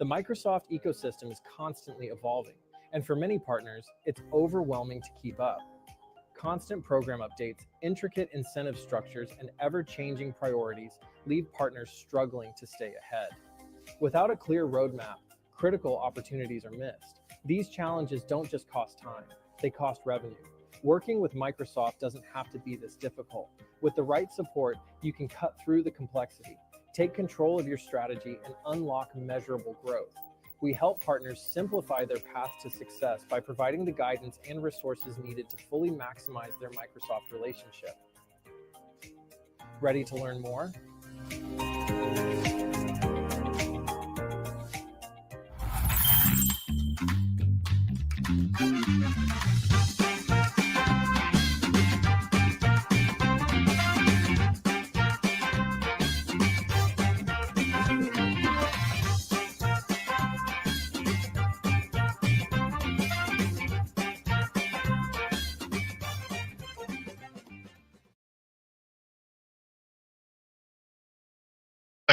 The Microsoft ecosystem is constantly evolving, and for many partners, it's overwhelming to keep up. Constant program updates, intricate incentive structures, and ever-changing priorities leave partners struggling to stay ahead. Without a clear roadmap, critical opportunities are missed. These challenges don't just cost time, they cost revenue. Working with Microsoft doesn't have to be this difficult. With the right support, you can cut through the complexity, take control of your strategy, and unlock measurable growth. We help partners simplify their path to success by providing the guidance and resources needed to fully maximize their Microsoft relationship. Ready to learn more?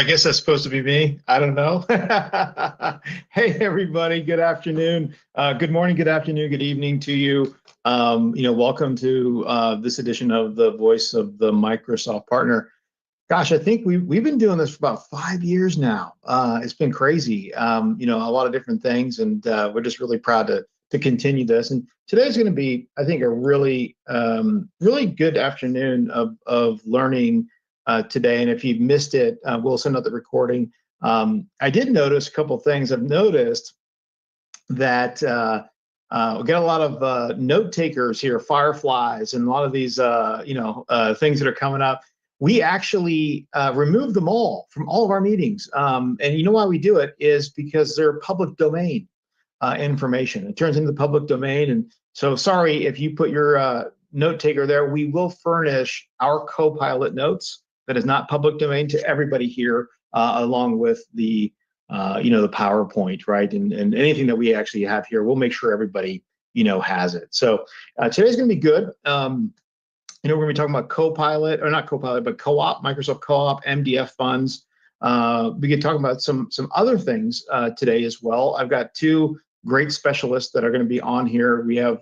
I guess that's supposed to be me. I don't know. Hey, everybody. Good afternoon. Good morning. Good afternoon. Good evening to you. Welcome to this edition of the Voice of the Microsoft Partner. Gosh, I think we've been doing this for about 5 years now. It's been crazy. A lot of different things, and we're just really proud to continue this. And today's going to be, I think, a really really good afternoon of learning today. And if you've missed it, we'll send out the recording. I did notice a couple things. I've noticed that we get a lot of note takers here, fireflies, and a lot of these things that are coming up. We actually remove them all from all of our meetings. And you know why we do it is because they're public domain information. It turns into the public domain. And so sorry if you put your note taker there. We will furnish our Copilot notes that is not public domain to everybody here, along with the the PowerPoint, right? And anything that we actually have here, we'll make sure everybody has it. So today's going to be good. We're going to be talking about Copilot, or not Copilot, but Co-op, Microsoft Co-op, MDF funds. We can talk about some other things today as well. I've got two great specialists that are going to be on here. We have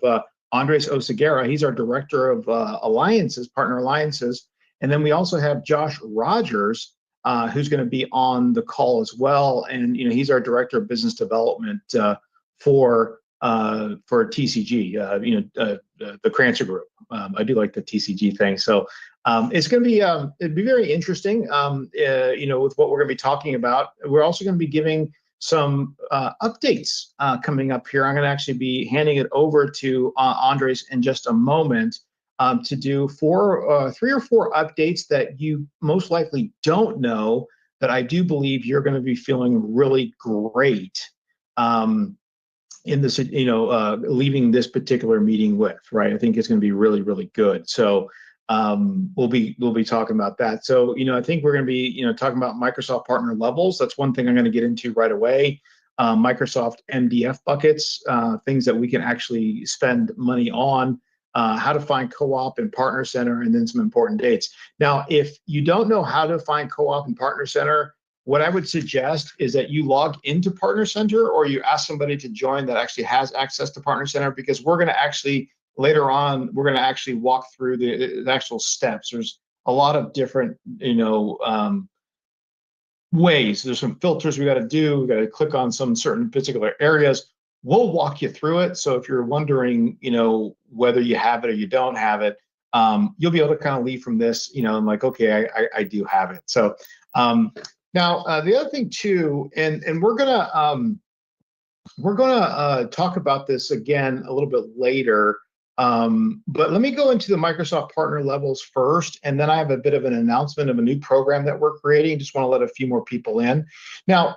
Andres Oseguera. He's our Director of Alliances, Partner Alliances. And then we also have Josh Rogers, who's going to be on the call as well. And he's our Director of Business Development for TCG, the Crancer Group. I do like the TCG thing. So it's going to be it'd be very interesting. With what we're going to be talking about. We're also going to be giving some updates coming up here. I'm going to actually be handing it over to Andres in just a moment to do 3 or 4 updates that you most likely don't know, that I do believe you're going to be feeling really great in this, leaving this particular meeting with, right? I think it's going to be really, really good. So we'll be talking about that. So, I think we're going to be, talking about Microsoft partner levels. That's one thing I'm going to get into right away. Microsoft MDF buckets, things that we can actually spend money on, how to find Co-op and Partner Center, and then some important dates. Now, if you don't know how to find Co-op and Partner Center, what I would suggest is that you log into Partner Center, or you ask somebody to join that actually has access to Partner Center, because we're going to actually, later on, we're going to actually walk through the actual steps. There's a lot of different, ways. There's some filters we got to do. We got to click on some certain particular areas. We'll walk you through it. So if you're wondering, whether you have it or you don't have it, you'll be able to kind of leave from this, I'm like, okay, I do have it. So now the other thing too, and we're gonna talk about this again a little bit later. But let me go into the Microsoft partner levels first, and then I have a bit of an announcement of a new program that we're creating. Just want to let a few more people in. Now,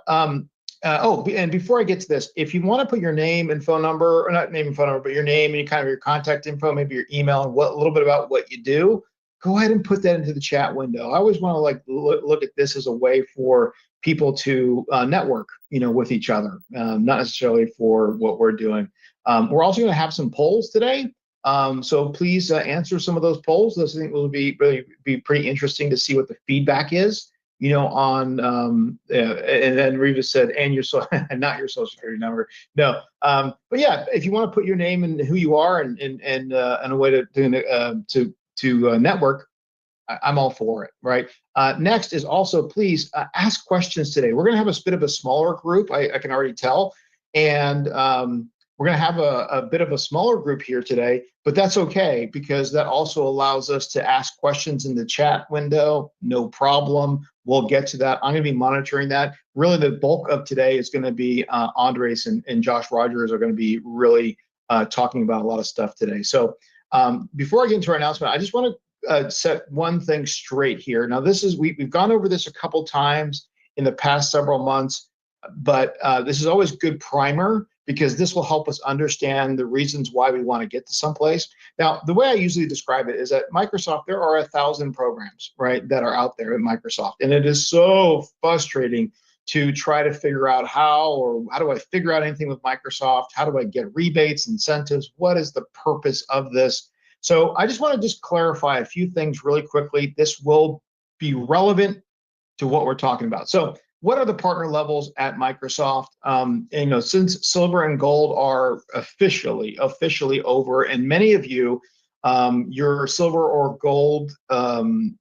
and before I get to this, if you want to put your name and phone number, or not name and phone number, but your name and kind of your contact info, maybe your email, and a little bit about what you do, go ahead and put that into the chat window. I always want to look at this as a way for people to network, with each other, not necessarily for what we're doing. We're also going to have some polls today. So please answer some of those polls. Those things will be pretty interesting to see what the feedback is, on, and then Reva said, and not your social security number. No. But yeah, if you want to put your name and who you are and a way to network, I'm all for it, right? Next is also, please ask questions today. We're going to have a bit of a smaller group, I can already tell. And we're going to have a bit of a smaller group here today, but that's okay, because that also allows us to ask questions in the chat window. No problem. We'll get to that. I'm going to be monitoring that. Really, the bulk of today is going to be Andres and Josh Rogers are going to be really talking about a lot of stuff today. So before I get into our announcement, I just want to set one thing straight here. Now, this is we've gone over this a couple times in the past several months, but this is always good primer, because this will help us understand the reasons why we want to get to someplace. Now, the way I usually describe it is that Microsoft, there are 1,000 programs, right, that are out there at Microsoft. And it is so frustrating to try to figure out how do I figure out anything with Microsoft? How do I get rebates, incentives? What is the purpose of this? So I just want to clarify a few things really quickly. This will be relevant to what we're talking about. So what are the partner levels at Microsoft? And, since silver and gold are officially over, and many of you, your silver or gold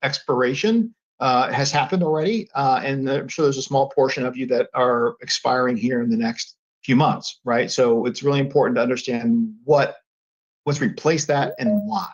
expiration has happened already, and I'm sure there's a small portion of you that are expiring here in the next few months, right? So it's really important to understand what's replaced that and why.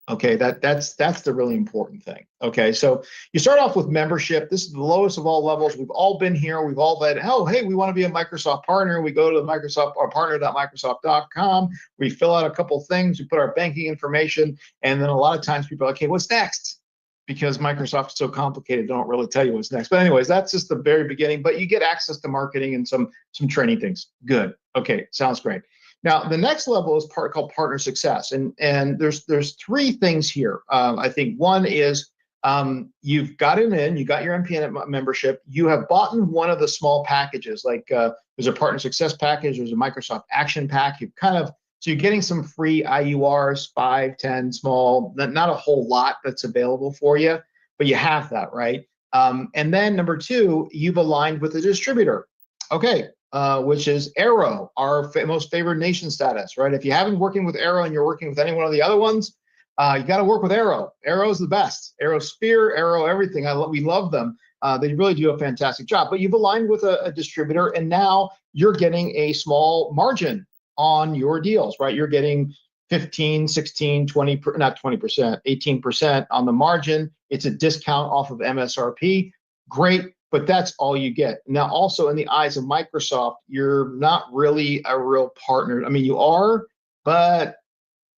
Okay, that's the really important thing. Okay, so you start off with membership. This is the lowest of all levels. We've all been here. We've all been, oh, hey, we want to be a Microsoft partner. We go to Microsoft or partner.microsoft.com. We fill out a couple things. We put our banking information, and then a lot of times people are like, okay, what's next? Because Microsoft is so complicated, they don't really tell you what's next. But anyways, that's just the very beginning. But you get access to marketing and some training things. Good. Okay, sounds great. Now, the next level is called partner success, and there's three things here. I think one is you've gotten in, you got your MPN membership, you have bought in one of the small packages, like there's a partner success package, there's a Microsoft Action Pack. So you're getting some free IURs, 5, 10, small, not a whole lot that's available for you, but you have that, right? And then number two, you've aligned with a distributor. Okay. Which is Arrow, our most favored nation status, right? If you haven't been working with Arrow and you're working with any one of the other ones, you got to work with Arrow. Arrow is the best. Arrow Sphere, Arrow everything. We love them. They really do a fantastic job. But you've aligned with a distributor, and now you're getting a small margin on your deals, right? You're getting 15, 16, 20, not 20%, 18% on the margin. It's a discount off of MSRP. Great. But that's all you get. Now, also in the eyes of Microsoft, you're not really a real partner. I mean, you are, but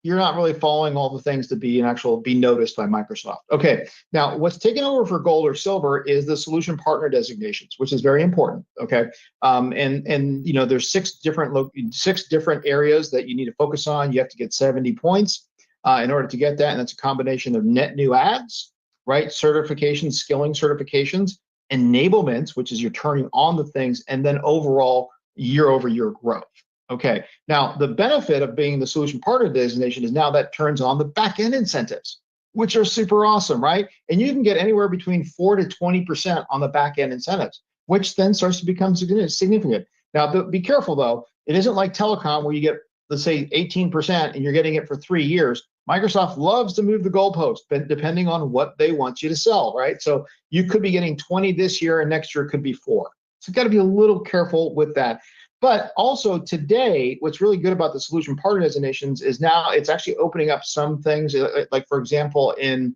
you're not really following all the things to be noticed by Microsoft. Okay, now what's taken over for gold or silver is the solution partner designations, which is very important. Okay, and there's six different areas that you need to focus on. You have to get 70 points in order to get that, and that's a combination of net new ads, right? Certifications, skilling certifications, enablements, which is you're turning on the things, and then overall year-over-year growth. Okay, now the benefit of being the solution partner designation is now that turns on the back-end incentives, which are super awesome, right? And you can get anywhere between 4 to 20% on the back-end incentives, which then starts to become significant. Now, be careful though, it isn't like telecom where you get, let's say 18% and you're getting it for 3 years. Microsoft loves to move the goalpost, but depending on what they want you to sell, right? So you could be getting 20 this year and next year could be 4. So you've got to be a little careful with that. But also today, what's really good about the solution partner designations is now it's actually opening up some things, like for example, in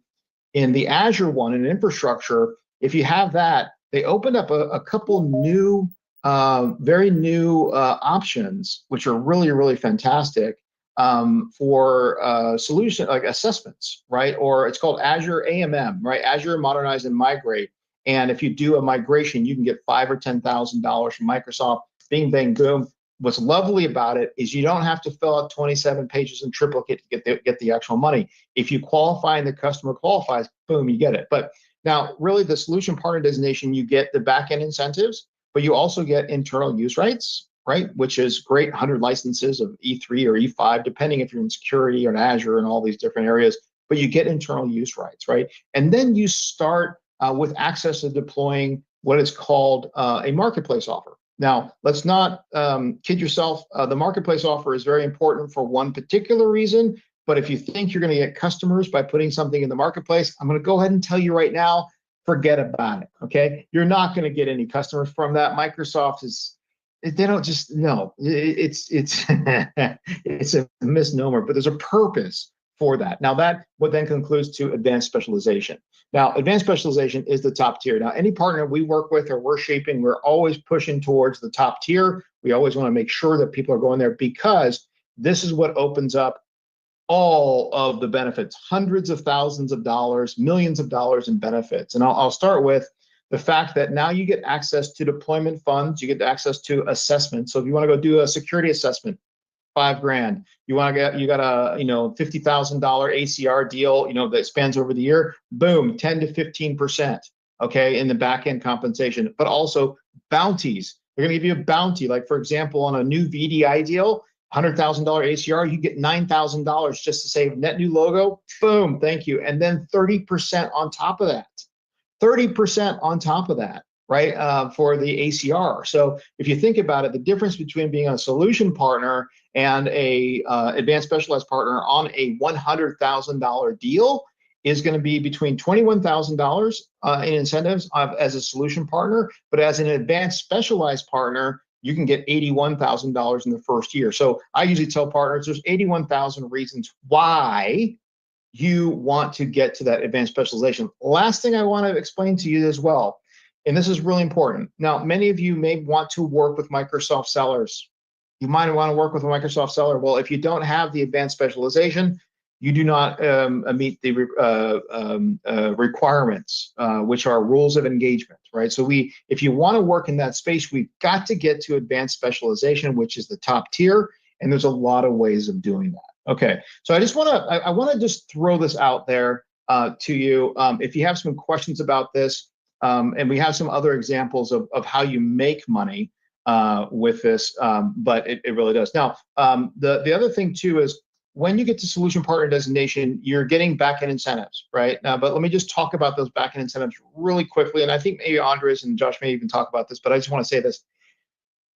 the Azure one in infrastructure, if you have that, they opened up a couple new, very new options, which are really, really fantastic. For solution like assessments, right? Or it's called Azure AMM, right? Azure Modernize and Migrate. And if you do a migration, you can get $5,000 or $10,000 from Microsoft. Bing, bang, boom. What's lovely about it is you don't have to fill out 27 pages in triplicate to get the actual money. If you qualify and the customer qualifies, boom, you get it. But now, really, the solution partner designation, you get the back-end incentives, but you also get internal use rights, right? Which is great, 100 licenses of E3 or E5, depending if you're in security or in Azure and all these different areas, but you get internal use rights, right? And then you start with access to deploying what is called a marketplace offer. Now, let's not kid yourself. The marketplace offer is very important for one particular reason, but if you think you're going to get customers by putting something in the marketplace, I'm going to go ahead and tell you right now, forget about it, okay? You're not going to get any customers from that. Microsoft is, they don't just, no, it's it's a misnomer, but there's a purpose for that. Now that what then concludes to advanced specialization. Now, advanced specialization is the top tier. Now, any partner we work with or we're shaping, we're always pushing towards the top tier. We always want to make sure that people are going there because this is what opens up all of the benefits, hundreds of thousands of dollars, millions of dollars in benefits. And I'll start with the fact that now you get access to deployment funds, you get access to assessment. So if you want to go do a security assessment, $5,000. You got a $50,000 ACR deal, that spans over the year. Boom, 10 to 15%. Okay, in the back end compensation, but also bounties. They're going to give you a bounty, like for example, on a new VDI deal, $100,000 ACR, you get $9,000 just to say net new logo. Boom, thank you, and then 30% on top of that. 30% on top of that, right, for the ACR. So if you think about it, the difference between being a solution partner and a advanced specialized partner on a $100,000 deal is going to be between $21,000 in incentives as a solution partner, but as an advanced specialized partner, you can get $81,000 in the first year. So I usually tell partners there's 81,000 reasons why you want to get to that advanced specialization. Last thing I want to explain to you as well, and this is really important. Now, many of you may want to work with Microsoft sellers. You might want to work with a Microsoft seller. Well, if you don't have the advanced specialization, you do not meet the requirements, which are rules of engagement, right? So if you want to work in that space, we've got to get to advanced specialization, which is the top tier, and there's a lot of ways of doing that. Okay, so I want to just throw this out there to you. If you have some questions about this, and we have some other examples of how you make money with this, but it really does. Now, the other thing too is when you get to solution partner designation, you're getting back-end incentives, right? But let me just talk about those back-end incentives really quickly. And I think maybe Andres and Josh may even talk about this, but I just want to say this.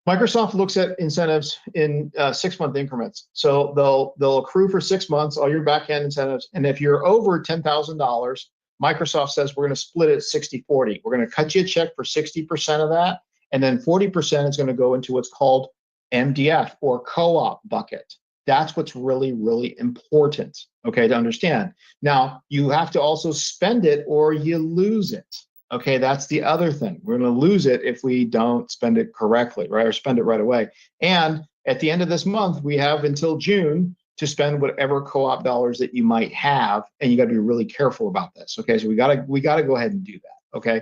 Microsoft looks at incentives in 6-month increments. So they'll accrue for 6 months, all your back-end incentives. And if you're over $10,000, Microsoft says we're going to split it 60-40. We're going to cut you a check for 60% of that. And then 40% is going to go into what's called MDF or co-op bucket. That's what's really, really important, okay, to understand. Now, you have to also spend it or you lose it. Okay, that's the other thing. We're going to lose it if we don't spend it correctly, right? Or spend it right away. And at the end of this month, we have until June to spend whatever co-op dollars that you might have, and you got to be really careful about this. Okay, so we got to go ahead and do that. Okay,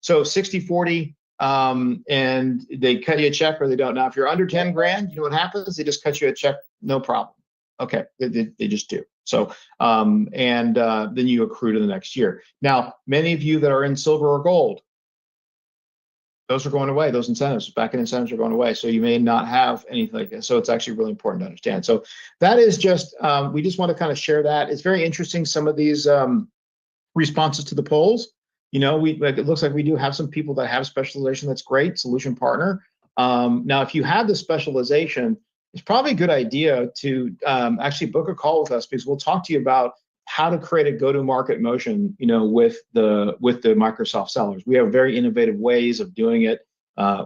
so 60-40, and they cut you a check or they don't. Now, if you're under 10 grand, you know what happens? They just cut you a check, no problem. Okay, they just do. So, then you accrue to the next year. Now, many of you that are in silver or gold, those are going away. Those incentives, back-end incentives are going away. So you may not have anything like this. So it's actually really important to understand. So that is just, we just want to kind of share that. It's very interesting, some of these responses to the polls. You know, it looks like we do have some people that have specialization. That's great, solution partner. Now, if you have the specialization, it's probably a good idea to actually book a call with us, because we'll talk to you about how to create a go-to-market motion, you know, with the Microsoft sellers. We have very innovative ways of doing it.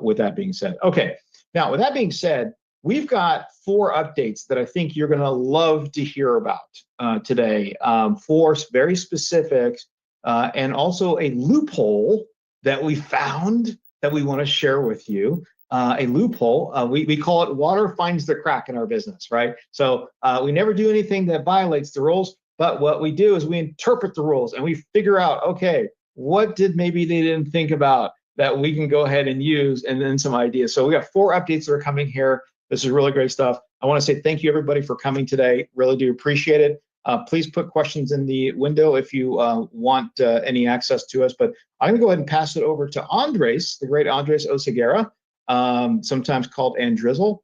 With that being said, okay. Now, with that being said, we've got 4 updates that I think you're going to love to hear about today. 4 very specific, and also a loophole that we found that we want to share with you. A loophole, we call it water finds the crack in our business, right? So we never do anything that violates the rules, but what we do is we interpret the rules and we figure out, okay, what did maybe they didn't think about that we can go ahead and use, and then some ideas. So we got 4 updates that are coming here. This is really great stuff. I want to say thank you, everybody, for coming today. Really do appreciate it. Please put questions in the window if you want any access to us. But I'm going to go ahead and pass it over to Andres, the great Andres Oseguera. Sometimes called Andrizzle,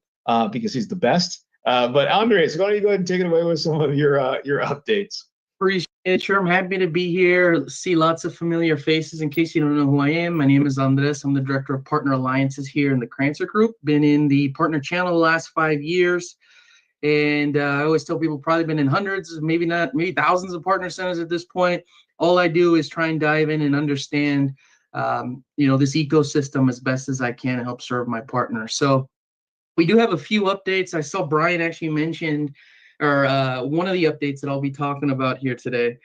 because he's the best. But Andres, why don't you go ahead and take it away with some of your updates? Appreciate it. Sure, I'm happy to be here. See lots of familiar faces. In case you don't know who I am, my name is Andres. I'm the Director of Partner Alliances here in the Crancer Group. Been in the partner channel the last 5 years. And I always tell people, probably been in hundreds, maybe thousands of partner centers at this point. All I do is try and dive in and understand this ecosystem as best as I can to help serve my partners. So we do have a few updates. I saw Brian actually mentioned, or one of the updates that I'll be talking about here today.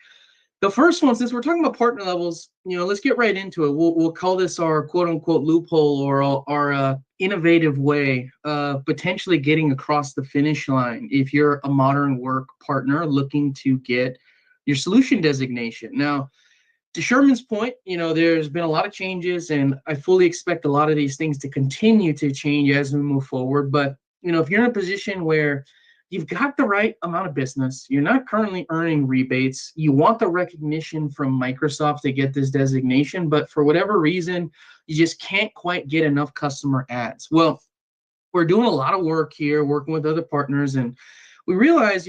The first one, since we're talking about partner levels, let's get right into it. We'll call this our quote unquote loophole, or our innovative way of potentially getting across the finish line if you're a modern work partner looking to get your solution designation. Now, to Sherman's point, there's been a lot of changes, and I fully expect a lot of these things to continue to change as we move forward. But, if you're in a position where you've got the right amount of business, you're not currently earning rebates, you want the recognition from Microsoft to get this designation, but for whatever reason, you just can't quite get enough customer ads. Well, we're doing a lot of work here, working with other partners, and we realize,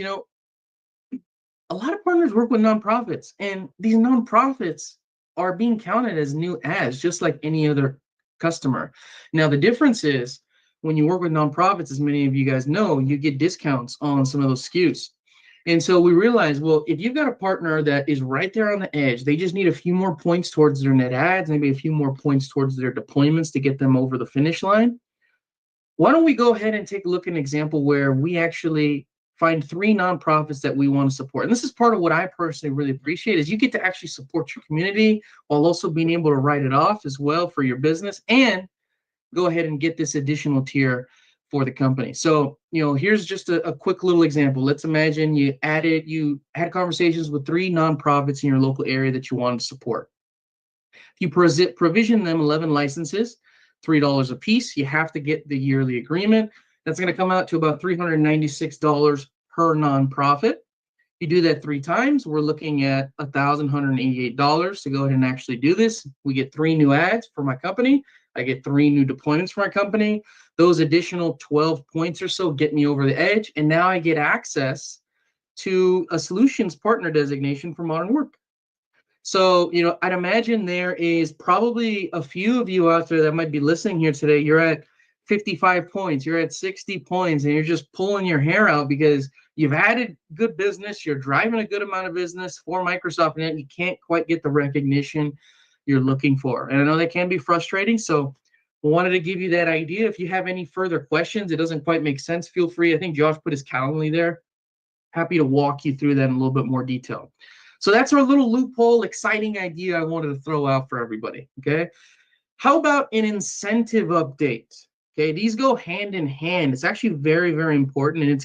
a lot of partners work with nonprofits, and these nonprofits are being counted as new ads, just like any other customer. Now, the difference is when you work with nonprofits, as many of you guys know, you get discounts on some of those SKUs. And so we realized, well, if you've got a partner that is right there on the edge, they just need a few more points towards their net ads, maybe a few more points towards their deployments to get them over the finish line. Why don't we go ahead and take a look at an example where we actually find 3 nonprofits that we want to support. And this is part of what I personally really appreciate is you get to actually support your community while also being able to write it off as well for your business and go ahead and get this additional tier for the company. So, here's just a quick little example. Let's imagine you had conversations with 3 nonprofits in your local area that you wanted to support. If you provision them 11 licenses, $3 a piece, you have to get the yearly agreement. That's going to come out to about $396 per nonprofit. You do that 3 times, we're looking at $1,188 to go ahead and actually do this. We get 3 new ads for my company. I get 3 new deployments for my company. Those additional 12 points or so get me over the edge. And now I get access to a solutions partner designation for Modern Work. So, I'd imagine there is probably a few of you out there that might be listening here today. You're at 55 points, you're at 60 points, and you're just pulling your hair out because you've added good business, you're driving a good amount of business for Microsoft, and you can't quite get the recognition you're looking for. And I know that can be frustrating, so I wanted to give you that idea. If you have any further questions, it doesn't quite make sense, feel free. I think Josh put his Calendly there. Happy to walk you through that in a little bit more detail. So that's our little loophole, exciting idea I wanted to throw out for everybody, okay? How about an incentive update? Okay, these go hand in hand. It's actually very, very important, and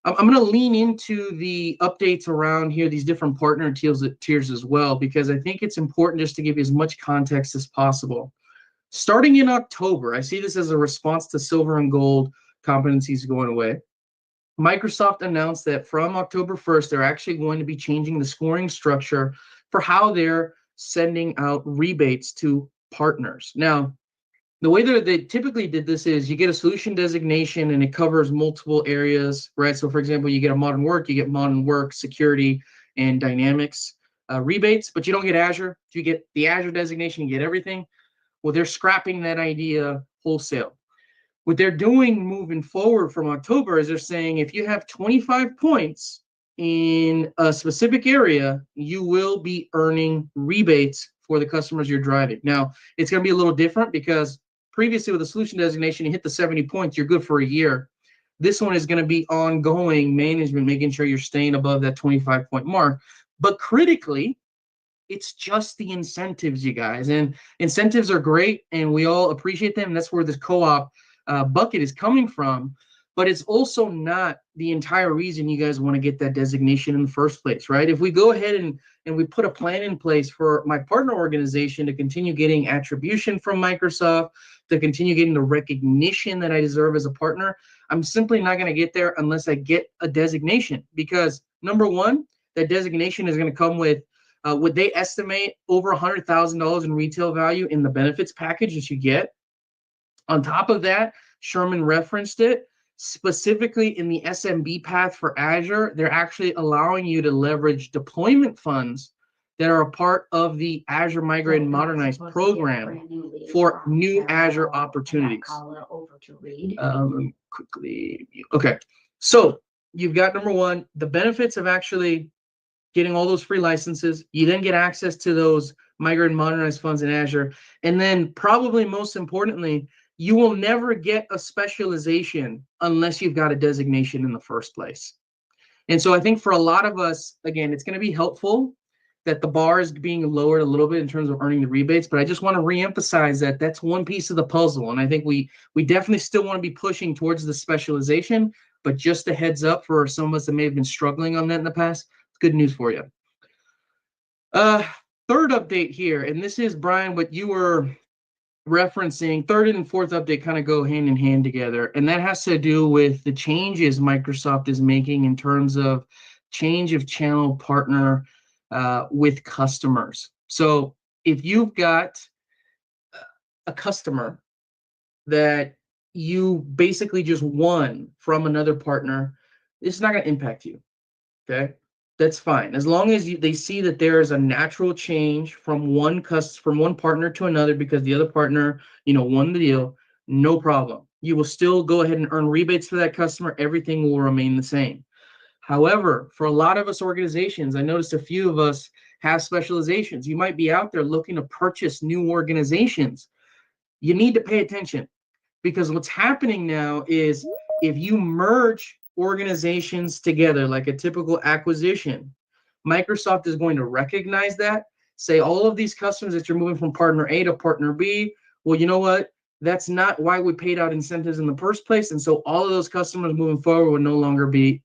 I'm gonna lean into the updates around here, these different partner tiers as well, because I think it's important just to give you as much context as possible. Starting in October, I see this as a response to silver and gold competencies going away. Microsoft announced that from October 1st, they're actually going to be changing the scoring structure for how they're sending out rebates to partners. Now, the way that they typically did this is you get a solution designation and it covers multiple areas, right? So for example, you get a Modern Work, you get Modern Work, Security, and Dynamics rebates, but you don't get Azure. If you get the Azure designation, you get everything. Well, they're scrapping that idea wholesale. What they're doing moving forward from October is they're saying if you have 25 points in a specific area, you will be earning rebates for the customers you're driving. Now, it's going to be a little different because previously with a solution designation, you hit the 70 points, you're good for a year. This one is going to be ongoing management, making sure you're staying above that 25-point mark. But critically, it's just the incentives, you guys. And incentives are great, and we all appreciate them. That's where this co-op bucket is coming from. But it's also not the entire reason you guys want to get that designation in the first place, right? If we go ahead and we put a plan in place for my partner organization to continue getting attribution from Microsoft, to continue getting the recognition that I deserve as a partner, I'm simply not going to get there unless I get a designation. Because number one, that designation is going to come with what they estimate over $100,000 in retail value in the benefits package that you get. On top of that, Sherman referenced it, specifically in the SMB path for Azure, they're actually allowing you to leverage deployment funds that are a part of the Azure Migrate and Modernize program for new Azure opportunities. Okay, so you've got number one, the benefits of actually getting all those free licenses. You then get access to those Migrate and Modernize funds in Azure. And then probably most importantly, you will never get a specialization unless you've got a designation in the first place. And so I think for a lot of us, again, it's going to be helpful that the bar is being lowered a little bit in terms of earning the rebates, but I just want to reemphasize that that's one piece of the puzzle. And I think we definitely still want to be pushing towards the specialization, but just a heads up for some of us that may have been struggling on that in the past, it's good news for you. Third update here, and this is, Brian, what you were referencing. Third and fourth update kind of go hand in hand together, and that has to do with the changes Microsoft is making in terms of change of channel partner with customers. So if you've got a customer that you basically just won from another partner, it's not going to impact you, okay? that's fine. As long as they see that there is a natural change from one partner to another because the other partner, won the deal, no problem. You will still go ahead and earn rebates for that customer. Everything will remain the same. However, for a lot of us organizations, I noticed a few of us have specializations. You might be out there looking to purchase new organizations. You need to pay attention because what's happening now is if you merge organizations together like a typical acquisition, Microsoft is going to recognize that, say all of these customers that you're moving from partner A to partner B, well, you know what? That's not why we paid out incentives in the first place. And so all of those customers moving forward will no longer be,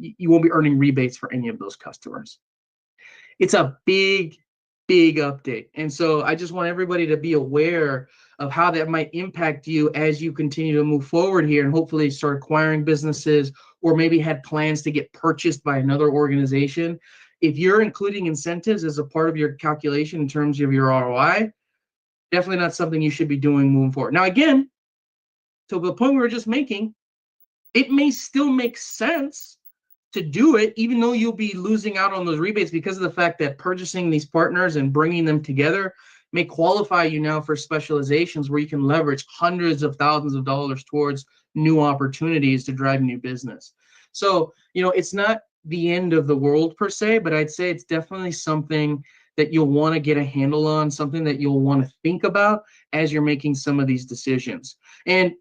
you won't be earning rebates for any of those customers. It's a big update. And so I just want everybody to be aware of how that might impact you as you continue to move forward here and hopefully start acquiring businesses or maybe had plans to get purchased by another organization. If you're including incentives as a part of your calculation in terms of your ROI, definitely not something you should be doing moving forward. Now, again, to the point we were just making, it may still make sense to do it, even though you'll be losing out on those rebates because of the fact that purchasing these partners and bringing them together may qualify you now for specializations where you can leverage hundreds of thousands of dollars towards new opportunities to drive new business. So, it's not the end of the world per se, but I'd say it's definitely something that you'll want to get a handle on, something that you'll want to think about as you're making some of these decisions. And,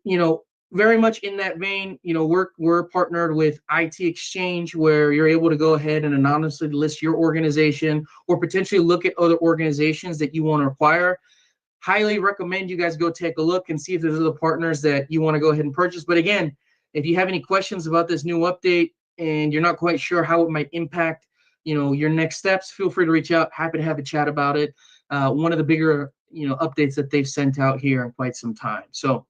very much in that vein, we're partnered with IT Exchange, where you're able to go ahead and anonymously list your organization or potentially look at other organizations that you want to acquire. Highly recommend you guys go take a look and see if there's other partners that you want to go ahead and purchase. But again, if you have any questions about this new update and you're not quite sure how it might impact, your next steps, feel free to reach out. Happy to have a chat about it. One of the bigger, updates that they've sent out here in quite some time. So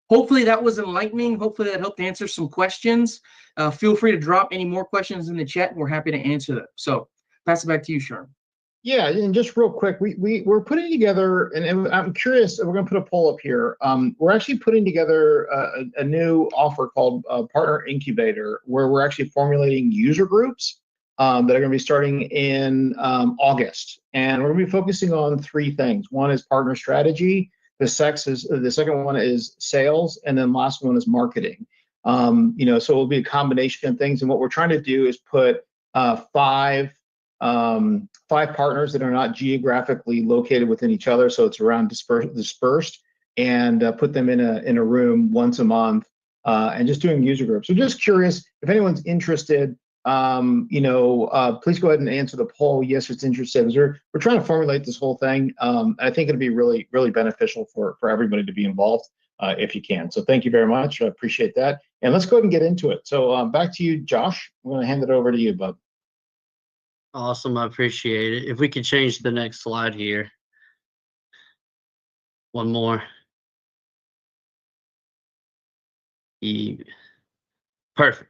hopefully that was enlightening. Hopefully that helped answer some questions. Feel free to drop any more questions in the chat, and we're happy to answer them. So pass it back to you, Sherm. Yeah, and just real quick, we're putting together, and I'm curious, we're going to put a poll up here. We're actually putting together a new offer called Partner Incubator, where we're actually formulating user groups that are going to be starting in August. And we're going to be focusing on three things. One is partner strategy. The second one is sales, and then last one is marketing. So it'll be a combination of things. And what we're trying to do is put five partners that are not geographically located within each other, so it's around dispersed, and put them in a room once a month, and just doing user groups. So just curious if anyone's interested. Please go ahead and answer the poll. Yes, it's interested. We're trying to formulate this whole thing. I think it'd be really, really beneficial for everybody to be involved if you can. So thank you very much. I appreciate that. And let's go ahead and get into it. So back to you, Josh. I'm going to hand it over to you, bud. Awesome. I appreciate it. If we could change the next slide here. One more. Perfect.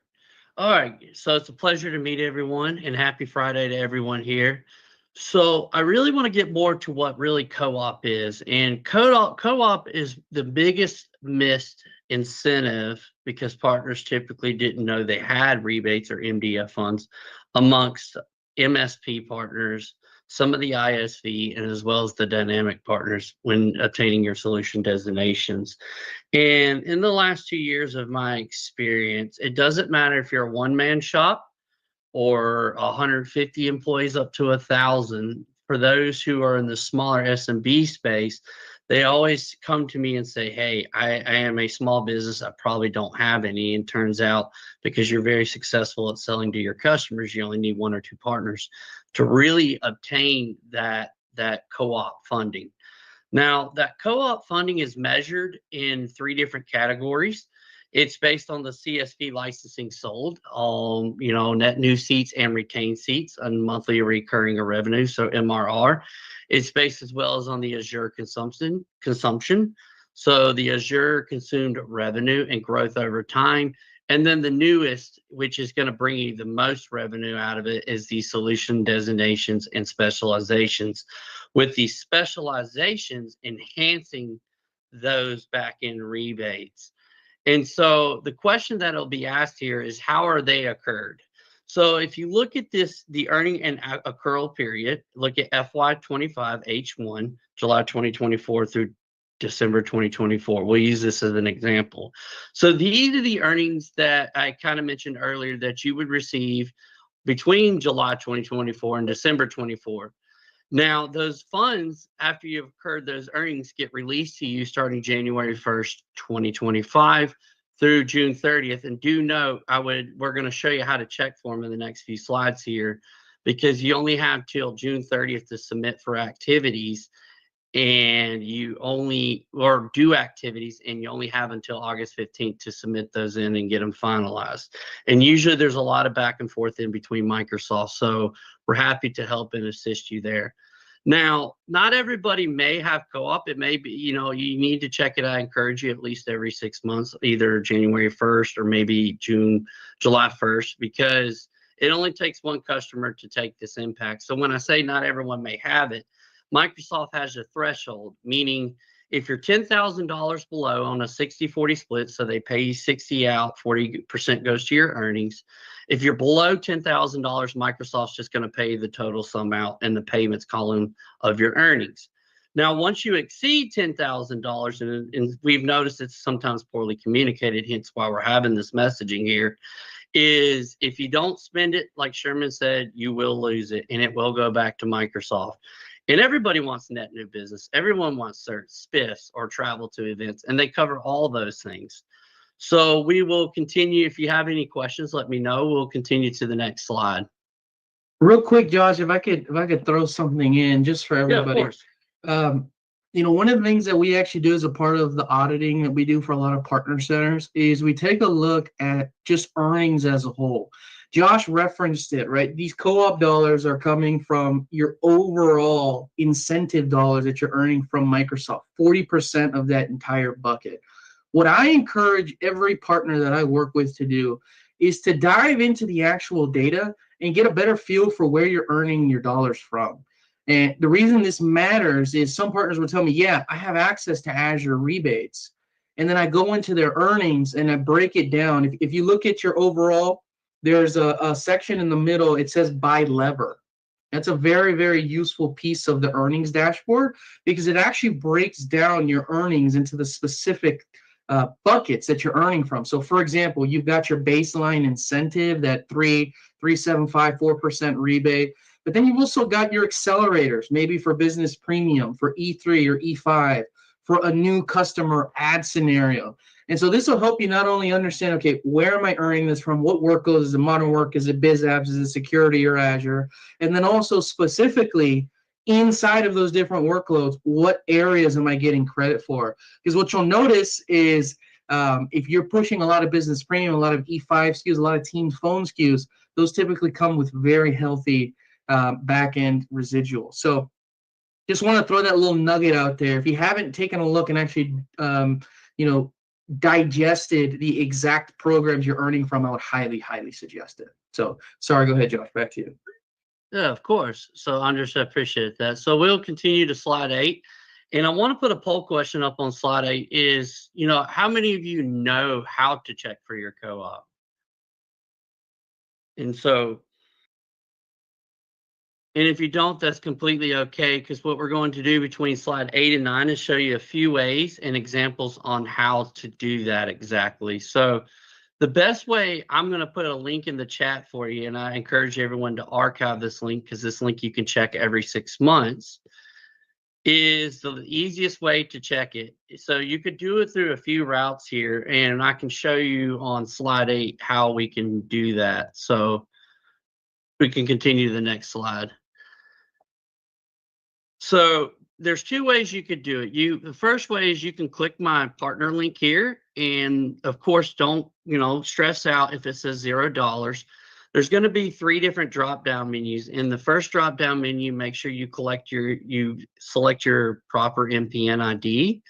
All right, so it's a pleasure to meet everyone, and happy Friday to everyone here. So I really want to get more to what really co-op is, and co-op is the biggest missed incentive because partners typically didn't know they had rebates or MDF funds amongst MSP partners, some of the ISV, and as well as the dynamic partners when obtaining your solution designations. And in the last 2 years of my experience, it doesn't matter if you're a one-man shop or 150 employees up to 1,000. For those who are in the smaller SMB space, they always come to me and say, hey, I am a small business. I probably don't have any. And turns out, because you're very successful at selling to your customers, you only need one or two partners to really obtain that co-op funding. Now, that co-op funding is measured in 3 different categories. It's based on the CSV licensing sold, net new seats and retained seats and monthly recurring revenue, so MRR. It's based as well as on the Azure consumption. So the Azure consumed revenue and growth over time. And then the newest, which is going to bring you the most revenue out of it, is the solution designations and specializations, with the specializations enhancing those back-end rebates. And so the question that will be asked here is, how are they occurred? So if you look at this, the earning and accrual period, look at FY25 H1, July 2024 through December 2024. We'll use this as an example. So these are the earnings that I kind of mentioned earlier that you would receive between July 2024 and December 24. Now, those funds, after you've incurred those earnings, get released to you starting January 1st, 2025 through June 30th. And do note, we're going to show you how to check for them in the next few slides here, because you only have till June 30th to submit for activities, and you only, or do activities, and you only have until August 15th to submit those in and get them finalized. And usually there's a lot of back and forth in between Microsoft. So we're happy to help and assist you there. Now, not everybody may have co-op. It may be, you need to check it. I encourage you at least every 6 months, either January 1st or maybe July 1st, because it only takes one customer to take this impact. So when I say not everyone may have it, Microsoft has a threshold, meaning if you're $10,000 below on a 60-40 split, so they pay you 60 out, 40% goes to your earnings. If you're below $10,000, Microsoft's just going to pay the total sum out in the payments column of your earnings. Now, once you exceed $10,000, and we've noticed it's sometimes poorly communicated, hence why we're having this messaging here, is if you don't spend it, like Sherman said, you will lose it, and it will go back to Microsoft. And everybody wants net new business. Everyone wants certs, spiffs, or travel to events, and they cover all those things. So we will continue. If you have any questions, let me know. We'll continue to the next slide. Real quick, Josh, if I could throw something in just for everybody. Yeah, of course. One of the things that we actually do as a part of the auditing that we do for a lot of partner centers is we take a look at just earnings as a whole. Josh referenced it, right? These co-op dollars are coming from your overall incentive dollars that you're earning from Microsoft, 40% of that entire bucket. What I encourage every partner that I work with to do is to dive into the actual data and get a better feel for where you're earning your dollars from. And the reason this matters is some partners will tell me, yeah, I have access to Azure rebates. And then I go into their earnings and I break it down. If you look at your overall, there's a section in the middle, it says by lever. That's a very, very useful piece of the earnings dashboard because it actually breaks down your earnings into the specific buckets that you're earning from. So for example, you've got your baseline incentive, that 3.754% rebate, but then you've also got your accelerators, maybe for business premium, for E3 or E5, for a new customer ad scenario. And so this will help you not only understand, okay, where am I earning this from? What workloads? Is it modern work? Is it biz apps? Is it security or Azure? And then also specifically inside of those different workloads, what areas am I getting credit for? Because what you'll notice is if you're pushing a lot of business premium, a lot of E5 SKUs, a lot of Teams phone SKUs, those typically come with very healthy back-end residuals. So just want to throw that little nugget out there. If you haven't taken a look and actually, digested the exact programs you're earning from, I would highly, highly suggest it. So sorry, go ahead, Josh, back to you. Yeah, of course. So Andres, I appreciate that. So we'll continue to slide 8. And I want to put a poll question up on slide 8 is, how many of you know how to check for your co-op? And if you don't, that's completely okay, because what we're going to do between slide 8 and 9 is show you a few ways and examples on how to do that exactly. So the best way, I'm going to put a link in the chat for you, and I encourage everyone to archive this link because this link you can check every 6 months, is the easiest way to check it. So you could do it through a few routes here, and I can show you on slide 8 how we can do that. So we can continue to the next slide. So there's 2 ways you could do it. The first way is you can click my partner link here, and of course, don't stress out if it says $0. There's going to be 3 different drop-down menus. In the first drop-down menu, make sure you select your proper MPN ID.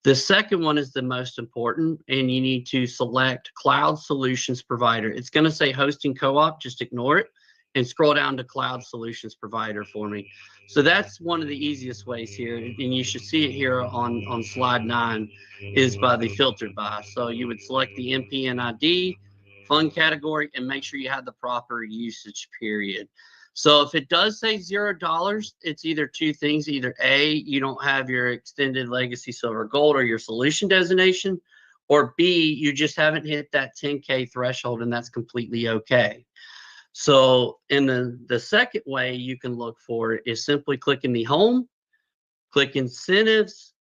The second one is the most important, and you need to select Cloud Solutions Provider. It's going to say Hosting Co-op, just ignore it, and scroll down to Cloud Solutions Provider for me. So that's one of the easiest ways here, and you should see it here on slide 9, is by the filtered by. So you would select the MPN ID, fund category, and make sure you have the proper usage period. So if it does say $0, it's either two things. Either A, you don't have your extended legacy silver gold or your solution designation, or B, you just haven't hit that 10K threshold, and that's completely okay. So in the second way you can look for it is simply clicking the home, click incentives,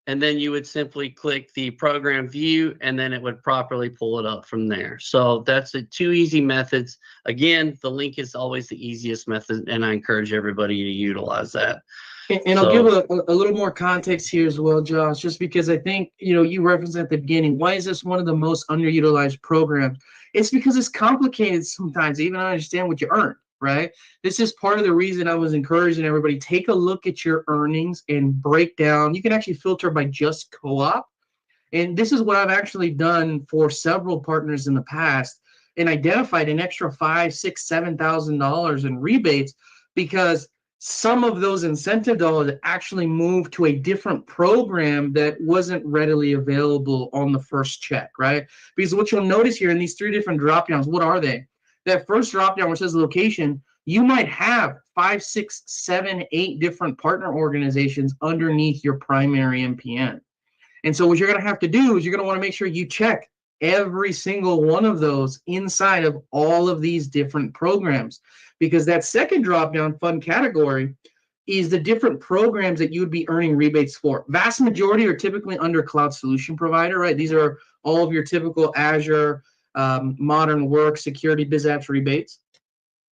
and then you would simply click the program view, and then it would properly pull it up from there. So that's the two easy methods. Again, the link is always the easiest method, and I encourage everybody to utilize that. And I'll give a little more context here as well, Josh, just because I think, you referenced at the beginning, why is this one of the most underutilized programs? It's because it's complicated sometimes, even to understand what you earn, right? This is part of the reason I was encouraging everybody, take a look at your earnings and break down. You can actually filter by just co-op. And this is what I've actually done for several partners in the past, and identified an extra $5,000, $6,000, $7,000 in rebates, because some of those incentive dollars actually moved to a different program that wasn't readily available on the first check, right? Because what you'll notice here in these three different drop downs, what are they? That first drop down, which says location, you might have 5, 6, 7, 8 different partner organizations underneath your primary MPN. And so what you're going to have to do is you're going to want to make sure you check every single one of those inside of all of these different programs, because that second drop down fund category is the different programs that you would be earning rebates for. Vast majority are typically under cloud solution provider, right? These are all of your typical Azure, modern work, security, biz apps rebates.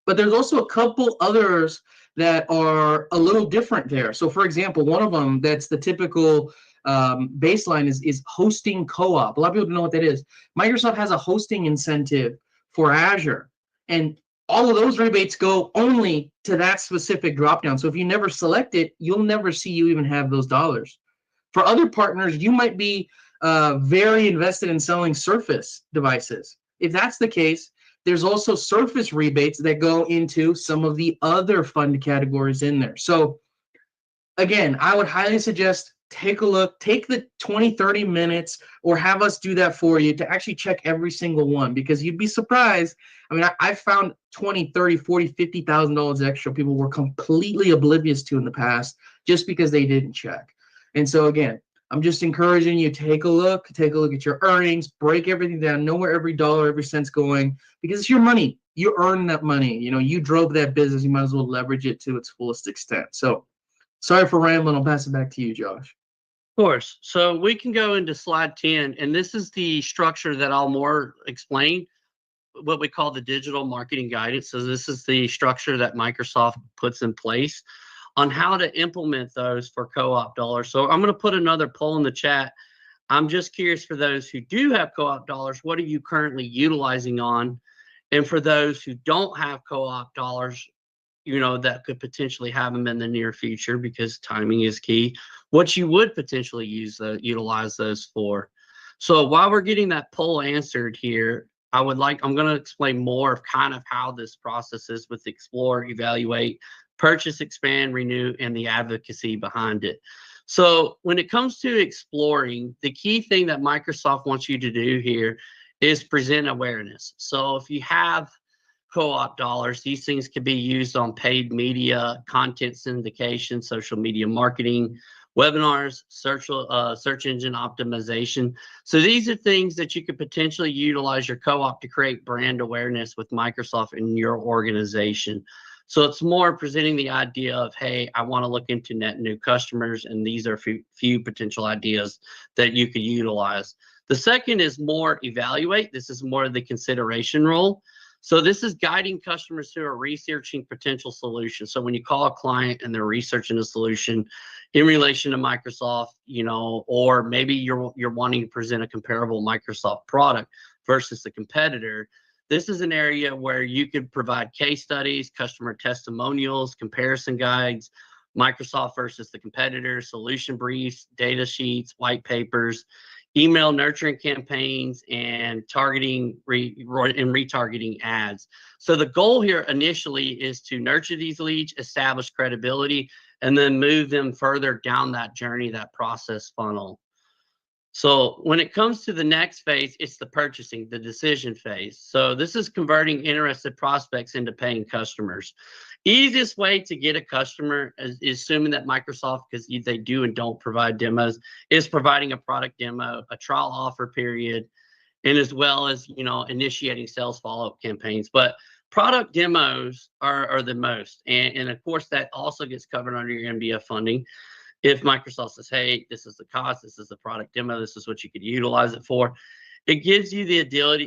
But there's also a couple others that are a little different there. So for example, one of them that's the typical baseline is hosting co-op. A lot of people don't know what that is. Microsoft has a hosting incentive for Azure, and all of those rebates go only to that specific dropdown. So if you never select it, you'll never see you even have those dollars. For other partners, you might be very invested in selling Surface devices. If that's the case, there's also Surface rebates that go into some of the other fund categories in there. So again, I would highly suggest take a look, take the 20, 30 minutes, or have us do that for you to actually check every single one, because you'd be surprised. I mean, I found 20, 30, 40, $50,000 extra people were completely oblivious to in the past just because they didn't check. And so again, I'm just encouraging you, take a look at your earnings, break everything down, know where every dollar, every cent's going, because it's your money. You earn that money. You drove that business. You might as well leverage it to its fullest extent. So sorry for rambling. I'll pass it back to you, Josh. Of course. So we can go into slide 10, and this is the structure that I'll more explain, what we call the digital marketing guidance. So this is the structure that Microsoft puts in place on how to implement those for co-op dollars. So I'm going to put another poll in the chat. I'm just curious, for those who do have co-op dollars, what are you currently utilizing on? And for those who don't have co-op dollars, that could potentially have them in the near future, because timing is key, what you would potentially utilize those for. So while we're getting that poll answered here, I'm going to explain more of kind of how this process is with Explore, Evaluate, Purchase, Expand, Renew, and the advocacy behind it. So when it comes to exploring, the key thing that Microsoft wants you to do here is present awareness. So if you have co-op dollars, these things can be used on paid media, content syndication, social media marketing, webinars, search engine optimization. So these are things that you could potentially utilize your co-op to create brand awareness with Microsoft in your organization. So it's more presenting the idea of, hey, I want to look into net new customers, and these are few potential ideas that you could utilize. The second is more evaluate. This is more of the consideration role. So this is guiding customers who are researching potential solutions. So when you call a client and they're researching a solution in relation to Microsoft, or maybe you're wanting to present a comparable Microsoft product versus the competitor, this is an area where you could provide case studies, customer testimonials, comparison guides, Microsoft versus the competitor, solution briefs, data sheets, white papers, email nurturing campaigns, and targeting and retargeting ads. So the goal here initially is to nurture these leads, establish credibility, and then move them further down that journey, that process funnel. So when it comes to the next phase, it's the purchasing, the decision phase. So this is converting interested prospects into paying customers. Easiest way to get a customer is assuming that Microsoft, because they do and don't provide demos, is providing a product demo, a trial offer period, and as well as, initiating sales follow-up campaigns. But product demos are the most. And of course, that also gets covered under your MDF funding. If Microsoft says, hey, this is the cost, this is the product demo, this is what you could utilize it for, it gives you the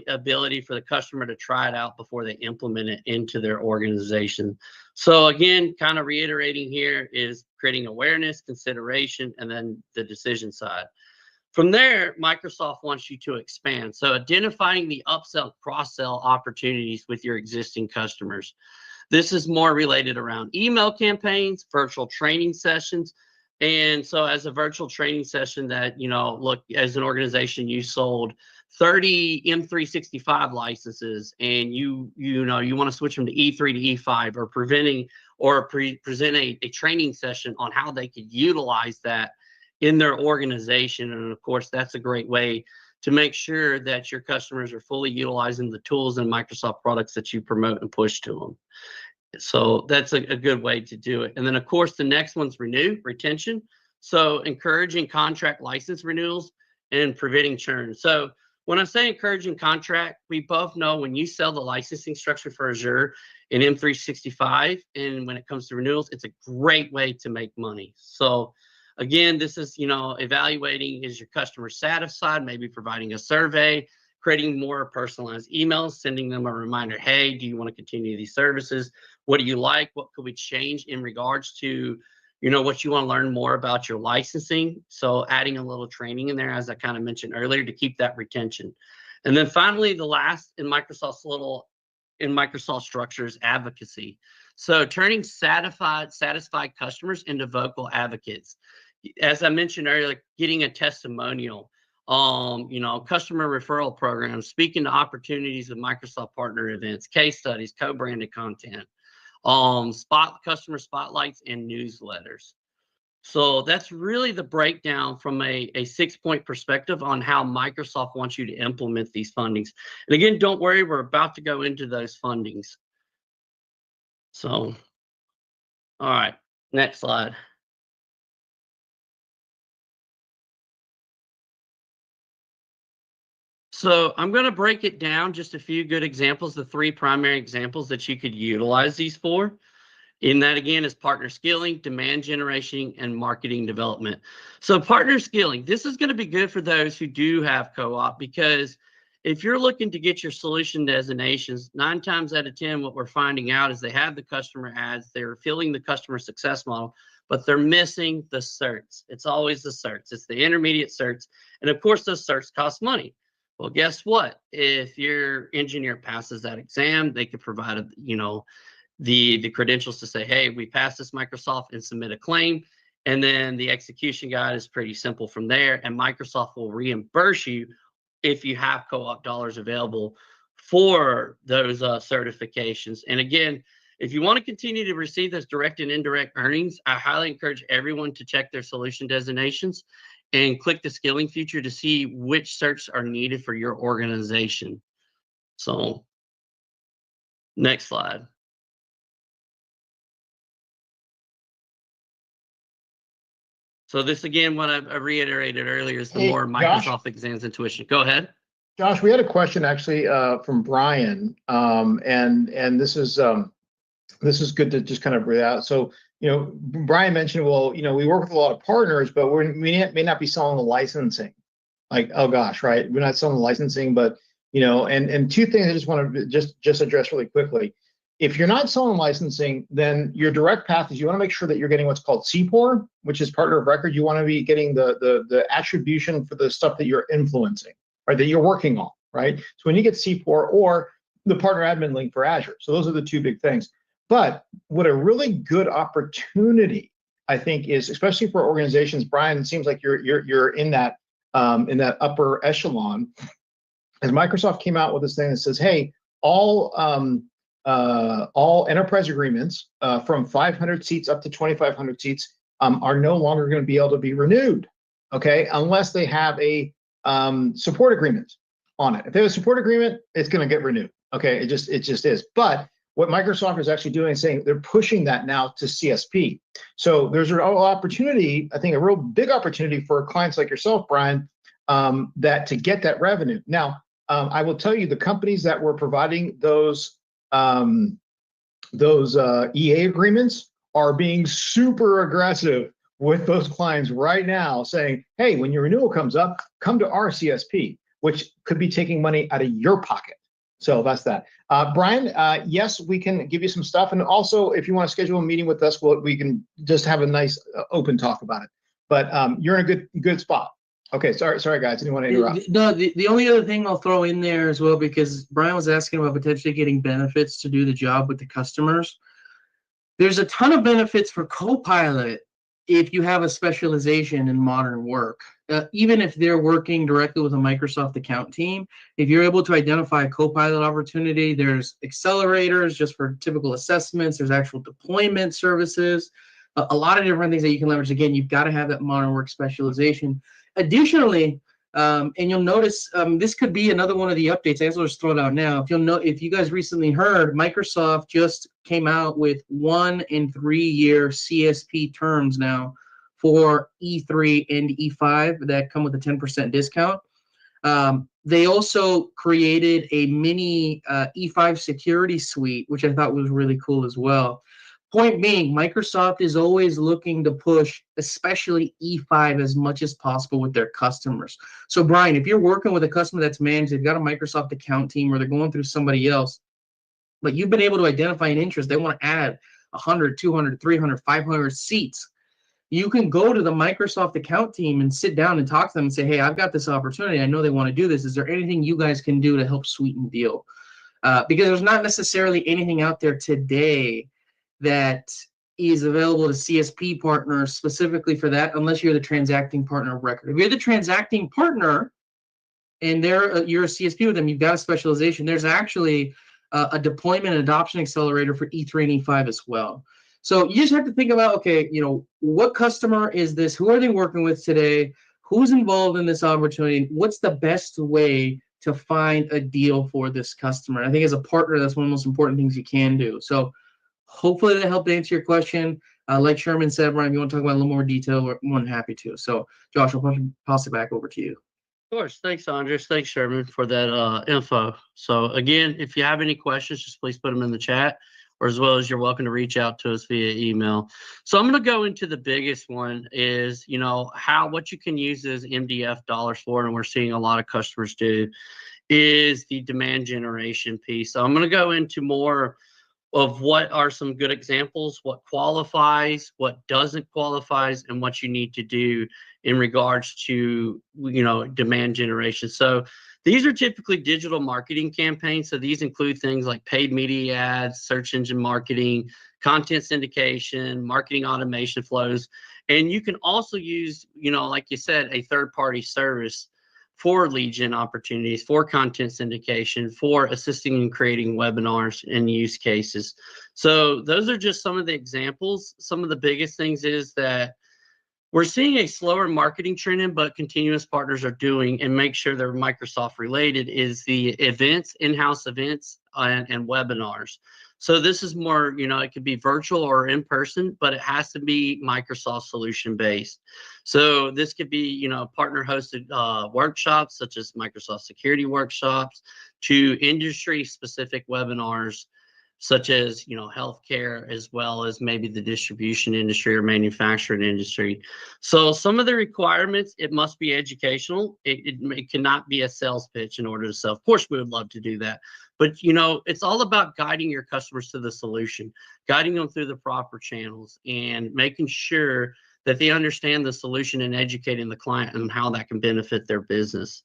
ability for the customer to try it out before they implement it into their organization. So again, kind of reiterating here is creating awareness, consideration, and then the decision side. From there, Microsoft wants you to expand. So identifying the upsell, cross-sell opportunities with your existing customers. This is more related around email campaigns, virtual training sessions. And so as a virtual training session that, look, as an organization, you sold 30 M365 licenses and you want to switch them to E3 to E5 or present a training session on how they could utilize that in their organization. And of course, that's a great way to make sure that your customers are fully utilizing the tools and Microsoft products that you promote and push to them. So that's a good way to do it. And then, of course, the next one's retention. So encouraging contract license renewals and preventing churn. So when I say encouraging contract, we both know when you sell the licensing structure for Azure and M365, and when it comes to renewals, it's a great way to make money. So again, this is, evaluating, is your customer satisfied, maybe providing a survey, creating more personalized emails, sending them a reminder, hey, do you want to continue these services? What do you like? What could we change in regards to, what you want to learn more about your licensing? So adding a little training in there, as I kind of mentioned earlier, to keep that retention. And then finally, the last in Microsoft structure is advocacy. So turning satisfied customers into vocal advocates. As I mentioned earlier, getting a testimonial, customer referral programs, speaking to opportunities of Microsoft partner events, case studies, co-branded content, customer spotlights, and newsletters. So that's really the breakdown from a 6-point perspective on how Microsoft wants you to implement these fundings. And again, don't worry, we're about to go into those fundings. So, all right, next slide. So I'm going to break it down, just a few good examples, the 3 primary examples that you could utilize these for. In that, again, is partner skilling, demand generation, and marketing development. So partner skilling, this is going to be good for those who do have co-op, because if you're looking to get your solution designations, 9 times out of 10, what we're finding out is they have the customer ads, they're filling the customer success model, but they're missing the certs. It's always the certs. It's the intermediate certs. And of course, those certs cost money. Well, guess what? If your engineer passes that exam, they could provide, the credentials to say, hey, we passed this Microsoft, and submit a claim. And then the execution guide is pretty simple from there. And Microsoft will reimburse you if you have co-op dollars available for those certifications. And again, if you want to continue to receive those direct and indirect earnings, I highly encourage everyone to check their solution designations and click the skilling feature to see which certs are needed for your organization. So next slide. So this, again, what I reiterated earlier, is the more Microsoft exams and tuition. Go ahead. Josh, we had a question actually from Brian, and this is good to just kind of bring out. So, Brian mentioned, well, we work with a lot of partners, but we may not be selling the licensing. Like, oh gosh, right? We're not selling the licensing, but and 2 things I just want to just address really quickly. If you're not selling licensing, then your direct path is you want to make sure that you're getting what's called CPOR, which is partner of record. You want to be getting the attribution for the stuff that you're influencing, right? That you're working on, right? So when you get CPOR or the partner admin link for Azure. So those are the 2 big things. But what a really good opportunity, I think, is, especially for organizations, Brian, it seems like you're in that upper echelon, as Microsoft came out with this thing that says, hey, all enterprise agreements from 500 seats up to 2,500 seats are no longer going to be able to be renewed, okay, unless they have a support agreement on it. If they have a support agreement, it's going to get renewed. Okay, it just is. But what Microsoft is actually doing is saying they're pushing that now to CSP. So there's an opportunity, I think a real big opportunity for clients like yourself, Brian, that to get that revenue. Now, I will tell you the companies that were providing those EA agreements are being super aggressive with those clients right now, saying, hey, when your renewal comes up, come to our CSP, which could be taking money out of your pocket. So that's that. Brian, yes, we can give you some stuff. And also, if you want to schedule a meeting with us, we can just have a nice open talk about it. But you're in a good spot. Okay, sorry guys, didn't want to interrupt. No, the only other thing I'll throw in there as well, because Brian was asking about potentially getting benefits to do the job with the customers. There's a ton of benefits for Copilot if you have a specialization in modern work. Even if they're working directly with a Microsoft account team, if you're able to identify a Copilot opportunity, there's accelerators just for typical assessments, there's actual deployment services, a lot of different things that you can leverage. Again, you've got to have that modern work specialization. Additionally, and you'll notice this could be another one of the updates. I guess I'll just throw it out now. If you guys recently heard, Microsoft just came out with 1 and 3 year CSP terms now for E3 and E5 that come with a 10% discount. They also created a mini E5 security suite, which I thought was really cool as well. Point being, Microsoft is always looking to push, especially E5, as much as possible with their customers. So, Brian, if you're working with a customer that's managed, they've got a Microsoft account team or they're going through somebody else, but you've been able to identify an interest, they want to add 100, 200, 300, 500 seats. You can go to the Microsoft account team and sit down and talk to them and say, hey, I've got this opportunity. I know they want to do this. Is there anything you guys can do to help sweeten the deal? Because there's not necessarily anything out there today that is available to CSP partners specifically for that, unless you're the transacting partner of record. If you're the transacting partner and you're a CSP with them, you've got a specialization, there's actually a deployment and adoption accelerator for E3 and E5 as well. So you just have to think about, okay, what customer is this? Who are they working with today? Who's involved in this opportunity? What's the best way to find a deal for this customer? I think as a partner, that's one of the most important things you can do. So hopefully that helped answer your question. Like Sherman said, Brian, if you want to talk about a little more detail, we're more than happy to. So, Josh, I'll pass it back over to you. Of course. Thanks, Andres. Thanks, Sherman, for that info. So, again, if you have any questions, just please put them in the chat, or as well as you're welcome to reach out to us via email. So I'm going to go into the biggest one is, what you can use as MDF dollars for, and we're seeing a lot of customers do, is the demand generation piece. So I'm going to go into more of what are some good examples, what qualifies, what doesn't qualify, and what you need to do in regards to, demand generation. So these are typically digital marketing campaigns. So these include things like paid media ads, search engine marketing, content syndication, marketing automation flows. And you can also use, like you said, a third-party service for lead gen opportunities, for content syndication, for assisting in creating webinars and use cases. So those are just some of the examples. Some of the biggest things is that we're seeing a slower marketing trend, but continuous partners are doing, and make sure they're Microsoft related, is the events, in-house events and webinars. So this is more, it could be virtual or in person, but it has to be Microsoft solution based. So this could be, partner hosted workshops, such as Microsoft security workshops, to industry specific webinars, such as, healthcare, as well as maybe the distribution industry or manufacturing industry. So some of the requirements, it must be educational. It cannot be a sales pitch in order to sell. Of course, we would love to do that. But, it's all about guiding your customers to the solution, guiding them through the proper channels, and making sure that they understand the solution and educating the client on how that can benefit their business.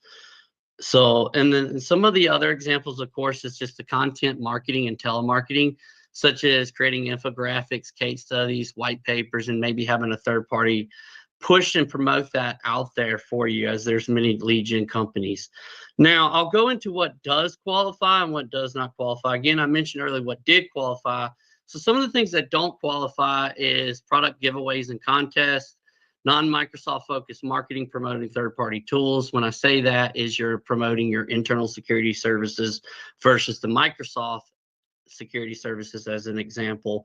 So, and then some of the other examples, of course, is just the content marketing and telemarketing, such as creating infographics, case studies, white papers, and maybe having a third party push and promote that out there for you, as there's many lead gen companies. Now, I'll go into what does qualify and what does not qualify. Again, I mentioned earlier what did qualify. So some of the things that don't qualify is product giveaways and contests, Non-Microsoft focused marketing promoting third-party tools. When I say that, is you're promoting your internal security services versus the Microsoft security services as an example.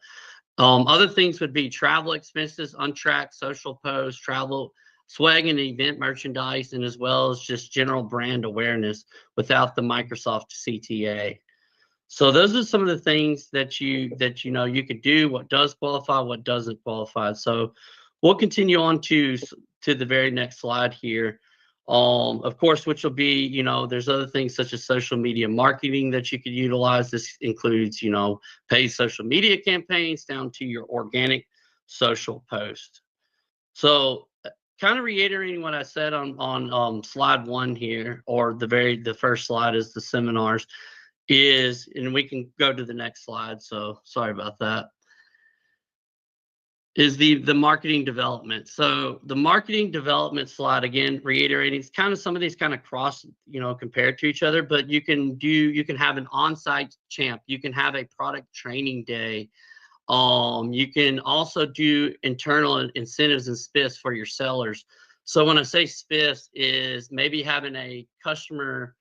Other things would be travel expenses, untracked social posts, travel, swag and event merchandise, and as well as just general brand awareness without the Microsoft CTA. So those are some of the things that you know you could do, what does qualify, what doesn't qualify. So we'll continue on to the very next slide here. Of course, which will be, you know, there's other things such as social media marketing that you could utilize. This includes, you know, paid social media campaigns down to your organic social post. So kind of reiterating what I said on slide 1 here, or the first slide is the seminars, and we can go to the next slide. So sorry about that. Is the marketing development. So the marketing development slide, again, reiterating, it's kind of some of these kind of cross, you know, compared to each other, but you can have an on-site champ, you can have a product training day. You can also do internal incentives and spiffs for your sellers. So when I say spiffs, is maybe having a customer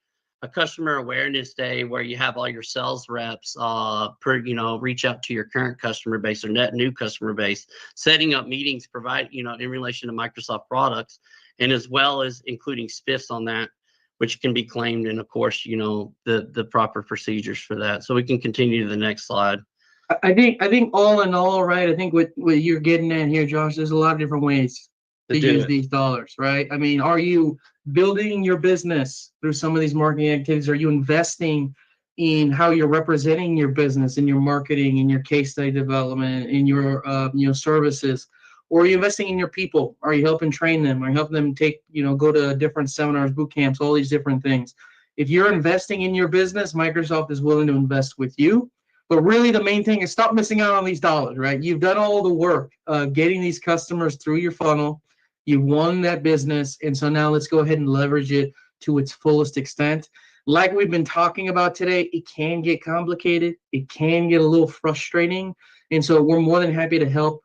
awareness day where you have all your sales reps reach out to your current customer base or net new customer base, setting up meetings, provide, you know, in relation to Microsoft products, and as well as including spiffs on that, which can be claimed, and of course, you know, the proper procedures for that. So we can continue to the next slide. I think all in all, right, I think what you're getting at here, Josh, there's a lot of different ways to use these dollars, right? I mean, are you building your business through some of these marketing activities? Are you investing in how you're representing your business, in your marketing, in your case study development, in your services? Or are you investing in your people? Are you helping train them? Are you helping them go to different seminars, boot camps, all these different things? If you're investing in your business, Microsoft is willing to invest with you. But really, the main thing is stop missing out on these dollars, right? You've done all the work getting these customers through your funnel. You've won that business. And so now let's go ahead and leverage it to its fullest extent. Like we've been talking about today, it can get complicated. It can get a little frustrating. And so we're more than happy to help,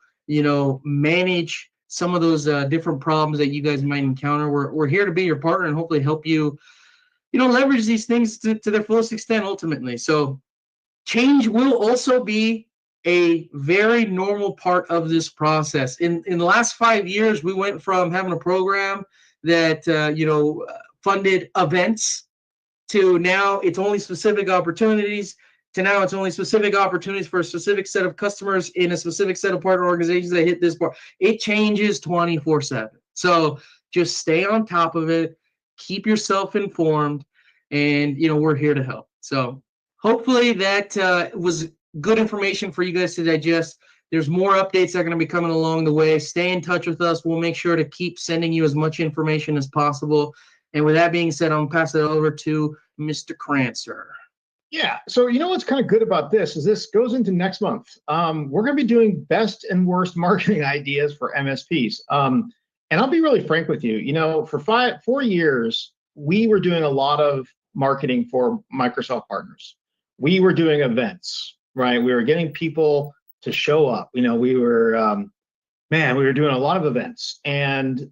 manage some of those different problems that you guys might encounter. We're here to be your partner and hopefully help you, leverage these things to their fullest extent ultimately. So change will also be a very normal part of this process. In the last 5 years, we went from having a program that, funded events to now it's only specific opportunities to now it's only specific opportunities for a specific set of customers in a specific set of partner organizations that hit this part. It changes 24/7. So just stay on top of it, keep yourself informed, and, we're here to help. So hopefully that was good information for you guys to digest. There's more updates that are going to be coming along the way. Stay in touch with us. We'll make sure to keep sending you as much information as possible. And with that being said, I'm going to pass it over to Mr. Crancer. Yeah. So what's kind of good about this is this goes into next month. We're going to be doing best and worst marketing ideas for MSPs. And I'll be really frank with you. For 4 years, we were doing a lot of marketing for Microsoft partners. We were doing events, right? We were getting people to show up. We were, we were doing a lot of events. And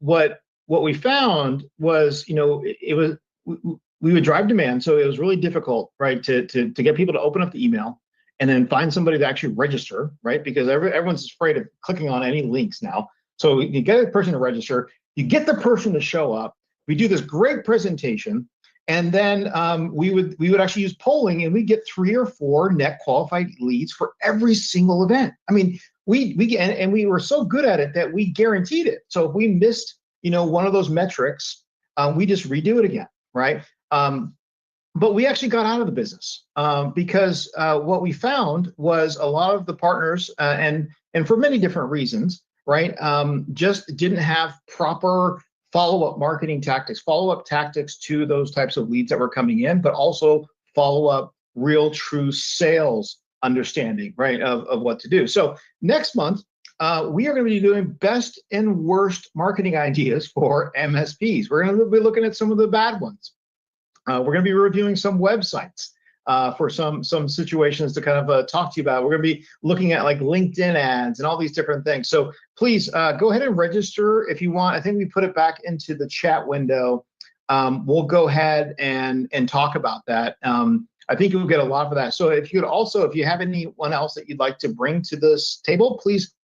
what we found was, we would drive demand. So it was really difficult, right, to get people to open up the email and then find somebody to actually register, right? Because everyone's afraid of clicking on any links now. So you get a person to register, you get the person to show up. We do this great presentation. And then we would actually use polling, and we get 3 or 4 net qualified leads for every single event. I mean, we were so good at it that we guaranteed it. So if we missed, one of those metrics, we just redo it again, right? But we actually got out of the business because what we found was a lot of the partners, and for many different reasons, right, just didn't have proper follow-up marketing tactics, follow-up tactics to those types of leads that were coming in, but also follow-up real true sales understanding, right, of what to do. So next month, we are going to be doing best and worst marketing ideas for MSPs. We're going to be looking at some of the bad ones. We're going to be reviewing some websites. for some situations to kind of talk to you about. We're going to be looking at like LinkedIn ads and all these different things. So please go ahead and register if you want. I think we put it back into the chat window. We'll go ahead and talk about that. I think you'll get a lot for that. So if you have anyone else that you'd like to bring to this table, please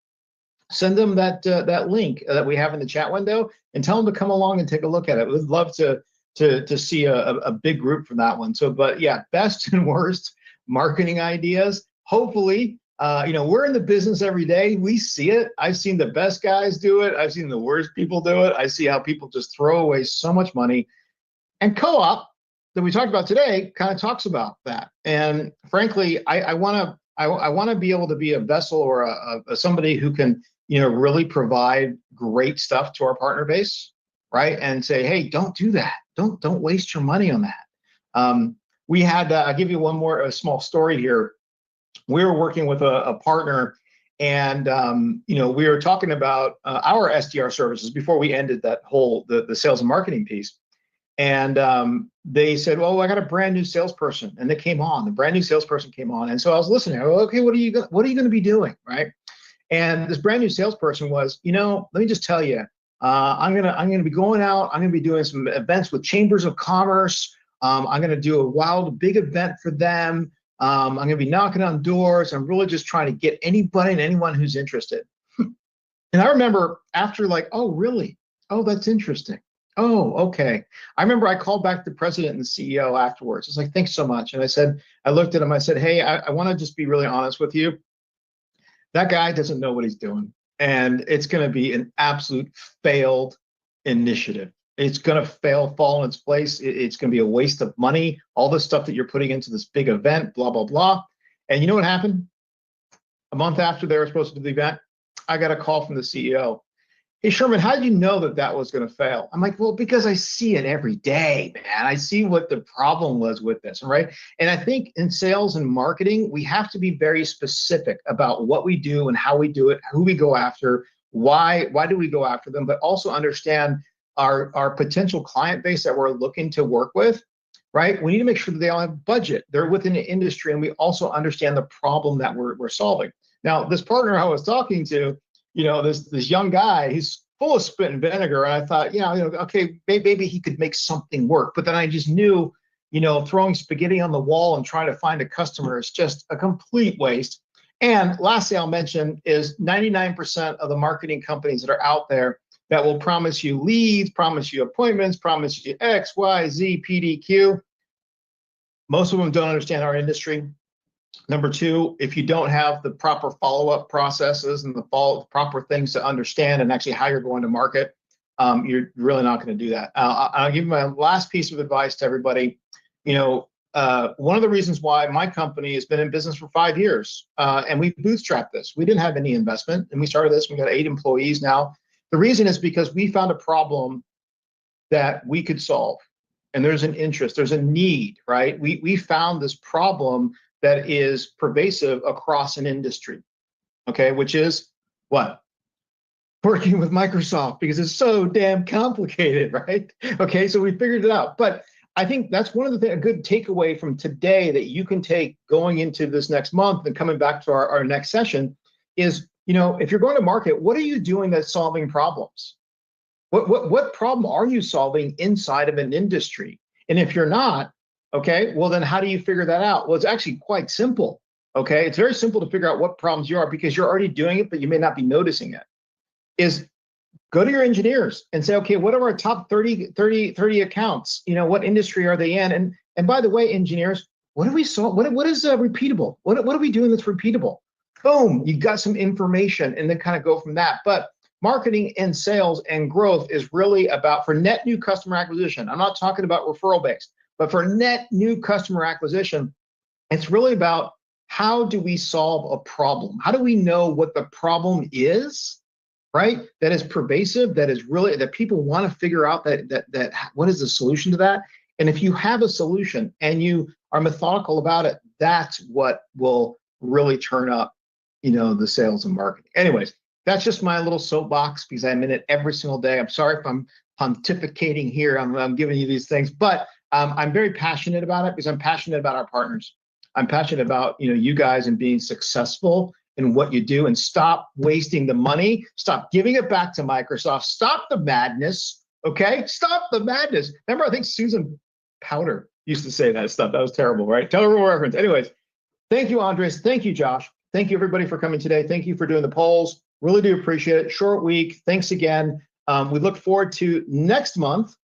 send them that link that we have in the chat window and tell them to come along and take a look at it. We'd love to see a big group from that one. So, but yeah, best and worst marketing ideas. Hopefully, we're in the business every day. We see it. I've seen the best guys do it. I've seen the worst people do it. I see how people just throw away so much money. And co-op that we talked about today kind of talks about that. And frankly, I want to be able to be a vessel or a somebody who can, really provide great stuff to our partner base, right? And say, hey, don't do that. Don't waste your money on that. We had, I'll give you one more a small story here. We were working with a partner, and we were talking about our SDR services before we ended that whole the sales and marketing piece. And they said, well, I got a brand new salesperson, and they came on. The brand new salesperson came on, and so I was listening. I go, okay, what are you going to be doing, right? And this brand new salesperson was, let me just tell you, I'm gonna be going out. I'm gonna be doing some events with chambers of commerce. I'm gonna do a wild big event for them. I'm gonna be knocking on doors. I'm really just trying to get anybody and anyone who's interested. And I remember after oh, really? Oh, that's interesting. Oh, okay. I remember I called back the president and the CEO afterwards. I was like, thanks so much. And I looked at him. I said, hey, I want to just be really honest with you. That guy doesn't know what he's doing. And it's going to be an absolute failed initiative. It's going to fall in its place. It's going to be a waste of money, all the stuff that you're putting into this big event, blah, blah, blah. And you know what happened? A month after they were supposed to do the event, I got a call from the CEO. Hey, Sherman, how did you know that was going to fail? I'm like, well, because I see it every day, man. I see what the problem was with this, right? And I think in sales and marketing, we have to be very specific about what we do and how we do it, who we go after, why do we go after them, but also understand our potential client base that we're looking to work with, right? We need to make sure that they all have budget. They're within the industry, and we also understand the problem that we're solving. Now, this partner I was talking to, this young guy, he's full of spit and vinegar. And I thought, okay, maybe he could make something work. But then I just knew, throwing spaghetti on the wall and trying to find a customer is just a complete waste. And lastly, I'll mention is 99% of the marketing companies that are out there that will promise you leads, promise you appointments, promise you X, Y, Z, PDQ. Most of them don't understand our industry. Number two, if you don't have the proper follow-up processes and the proper things to understand and actually how you're going to market, you're really not going to do that. I'll give you my last piece of advice to everybody. One of the reasons why my company has been in business for 5 years, and we bootstrapped this. We didn't have any investment, and we started this. We got 8 employees now. The reason is because we found a problem that we could solve, and there's an interest, there's a need, right? We found this problem that is pervasive across an industry, okay, which is what? Working with Microsoft, because it's so damn complicated, right? Okay, so we figured it out. But I think that's one of the things, a good takeaway from today that you can take going into this next month and coming back to our next session is, if you're going to market, what are you doing that's solving problems? What problem are you solving inside of an industry? And if you're not, okay, well then how do you figure that out? Well, it's actually quite simple, okay? It's very simple to figure out what problems you are because you're already doing it, but you may not be noticing it. Is go to your engineers and say, okay, what are our top 30 accounts? What industry are they in? And by the way, engineers, what do we solve? What is repeatable? What are we doing that's repeatable? Boom, you got some information and then kind of go from that. But marketing and sales and growth is really about for net new customer acquisition. I'm not talking about referral based. But for net new customer acquisition, it's really about how do we solve a problem? How do we know what the problem is, right? That is pervasive, that is really, that people want to figure out that what is the solution to that? And if you have a solution and you are methodical about it, that's what will really turn up, the sales and marketing. Anyways, that's just my little soapbox because I'm in it every single day. I'm sorry if I'm pontificating here. I'm giving you these things, but I'm very passionate about it because I'm passionate about our partners. I'm passionate about, you guys and being successful in what you do, and stop wasting the money. Stop giving it back to Microsoft. Stop the madness. Okay. Stop the madness. Remember, I think Susan Powder used to say that stuff. That was terrible, right? Terrible reference. Anyways, thank you, Andres. Thank you, Josh. Thank you, everybody, for coming today. Thank you for doing the polls. Really do appreciate it. Short week. Thanks again. We look forward to next month,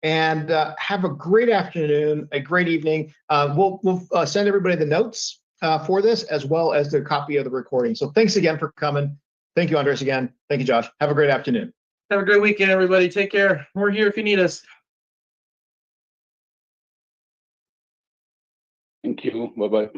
and have a great afternoon, a great evening. We'll send everybody the notes for this, as well as the copy of the recording. So thanks again for coming. Thank you, Andres, again. Thank you, Josh. Have a great afternoon. Have a great weekend, everybody. Take care. We're here if you need us. Thank you. Bye-bye.